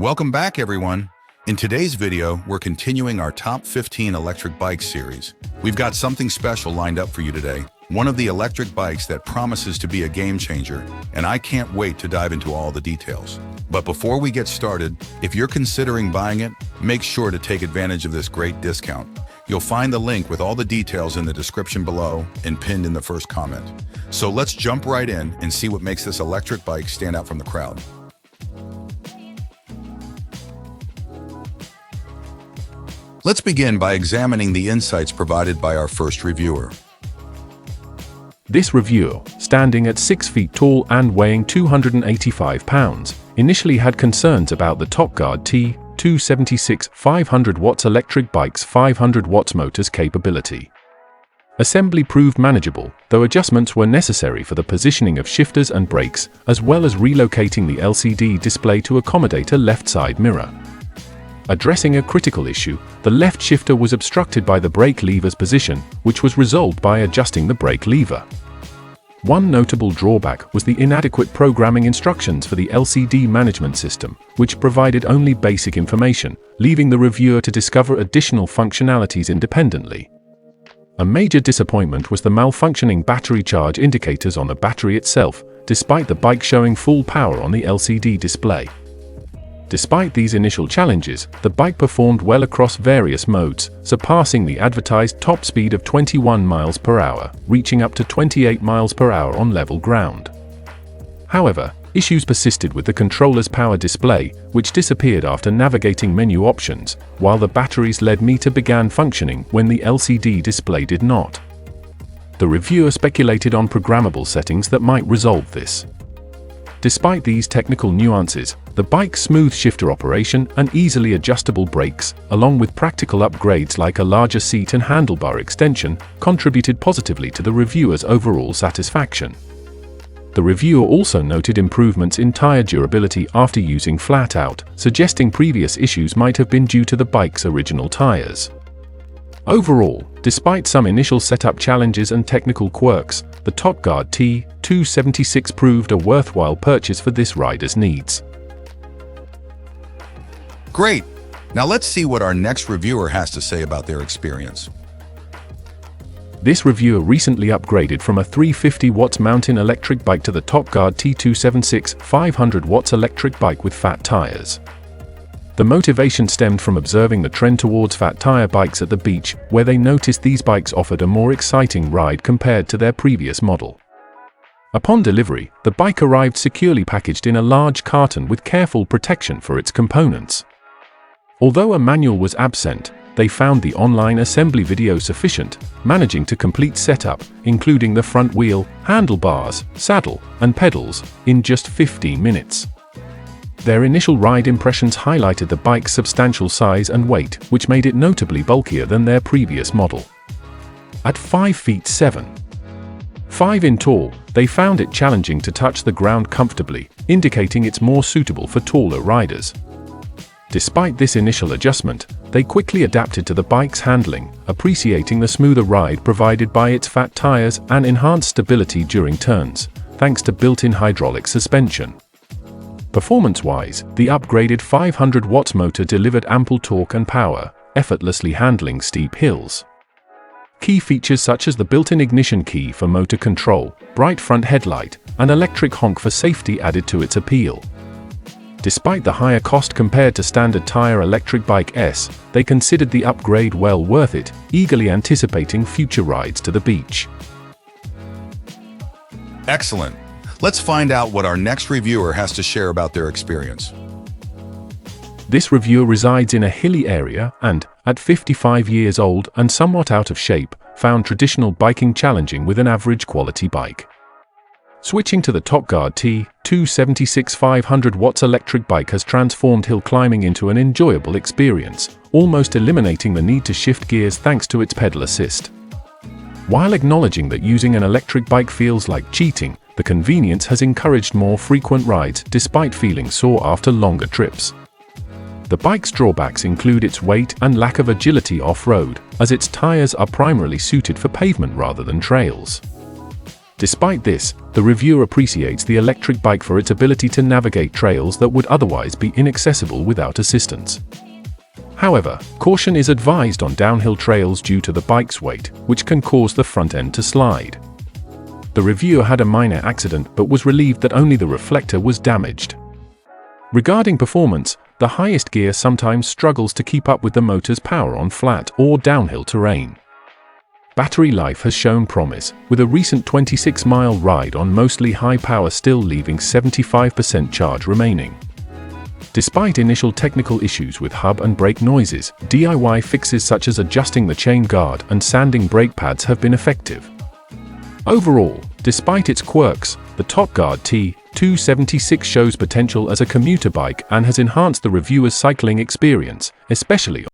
Welcome back, everyone. In today's video, we're continuing our top 15 electric bikes series. We've got something special lined up for you today. One of the electric bikes that promises to be a game changer, and I can't wait to dive into all the details. But before we get started, if you're considering buying it, make sure to take advantage of this great discount. You'll find the link with all the details in the description below and pinned in the first comment. So let's jump right in and see what makes this electric bike stand out from the crowd. Let's begin by examining the insights provided by our first reviewer. This reviewer, standing at 6 feet tall and weighing 285 pounds, initially had concerns about the TotGuard T-276 500 watts electric bike's 500 watts motor's capability. Assembly proved manageable, though adjustments were necessary for the positioning of shifters and brakes, as well as relocating the LCD display to accommodate a left side mirror. Addressing a critical issue, the left shifter was obstructed by the brake lever's position, which was resolved by adjusting the brake lever. One notable drawback was the inadequate programming instructions for the LCD management system, which provided only basic information, leaving the reviewer to discover additional functionalities independently. A major disappointment was the malfunctioning battery charge indicators on the battery itself, despite the bike showing full power on the LCD display. Despite these initial challenges, the bike performed well across various modes, surpassing the advertised top speed of 21 miles per hour, reaching up to 28 miles per hour on level ground. However, issues persisted with the controller's power display, which disappeared after navigating menu options, while the battery's LED meter began functioning when the LCD display did not. The reviewer speculated on programmable settings that might resolve this. Despite these technical nuances, the bike's smooth shifter operation and easily adjustable brakes, along with practical upgrades like a larger seat and handlebar extension, contributed positively to the reviewer's overall satisfaction. The reviewer also noted improvements in tire durability after using flat out, suggesting previous issues might have been due to the bike's original tires. Overall, despite some initial setup challenges and technical quirks, the TotGuard T-276 proved a worthwhile purchase for this rider's needs. Great! Now let's see what our next reviewer has to say about their experience. This reviewer recently upgraded from a 350 watts mountain electric bike to the TotGuard T-276 500 watts electric bike with fat tires. The motivation stemmed from observing the trend towards fat tire bikes at the beach, where they noticed these bikes offered a more exciting ride compared to their previous model. Upon delivery, the bike arrived securely packaged in a large carton with careful protection for its components. Although a manual was absent, they found the online assembly video sufficient, managing to complete setup, including the front wheel, handlebars, saddle, and pedals, in just 15 minutes. Their initial ride impressions highlighted the bike's substantial size and weight, which made it notably bulkier than their previous model. At 5 feet 7.5 in tall, they found it challenging to touch the ground comfortably, indicating it's more suitable for taller riders. Despite this initial adjustment, they quickly adapted to the bike's handling, appreciating the smoother ride provided by its fat tires and enhanced stability during turns, thanks to built-in hydraulic suspension. Performance-wise, the upgraded 500 watts motor delivered ample torque and power, effortlessly handling steep hills. Key features such as the built-in ignition key for motor control, bright front headlight, and electric honk for safety added to its appeal. Despite the higher cost compared to standard tire electric bike S, they considered the upgrade well worth it, eagerly anticipating future rides to the beach. Excellent! Let's find out what our next reviewer has to share about their experience. This reviewer resides in a hilly area and, at 55 years old and somewhat out of shape, found traditional biking challenging with an average quality bike. Switching to the TotGuard T-276 500 watts electric bike has transformed hill climbing into an enjoyable experience, almost eliminating the need to shift gears thanks to its pedal assist. While acknowledging that using an electric bike feels like cheating, the convenience has encouraged more frequent rides despite feeling sore after longer trips. The bike's drawbacks include its weight and lack of agility off-road, as its tires are primarily suited for pavement rather than trails. Despite this, the reviewer appreciates the electric bike for its ability to navigate trails that would otherwise be inaccessible without assistance. However, caution is advised on downhill trails due to the bike's weight, which can cause the front end to slide. The reviewer had a minor accident but was relieved that only the reflector was damaged. Regarding performance, the highest gear sometimes struggles to keep up with the motor's power on flat or downhill terrain. Battery life has shown promise, with a recent 26-mile ride on mostly high power still leaving 75% charge remaining. Despite initial technical issues with hub and brake noises, DIY fixes such as adjusting the chain guard and sanding brake pads have been effective. Overall, despite its quirks, the TotGuard T-276 shows potential as a commuter bike and has enhanced the reviewer's cycling experience, especially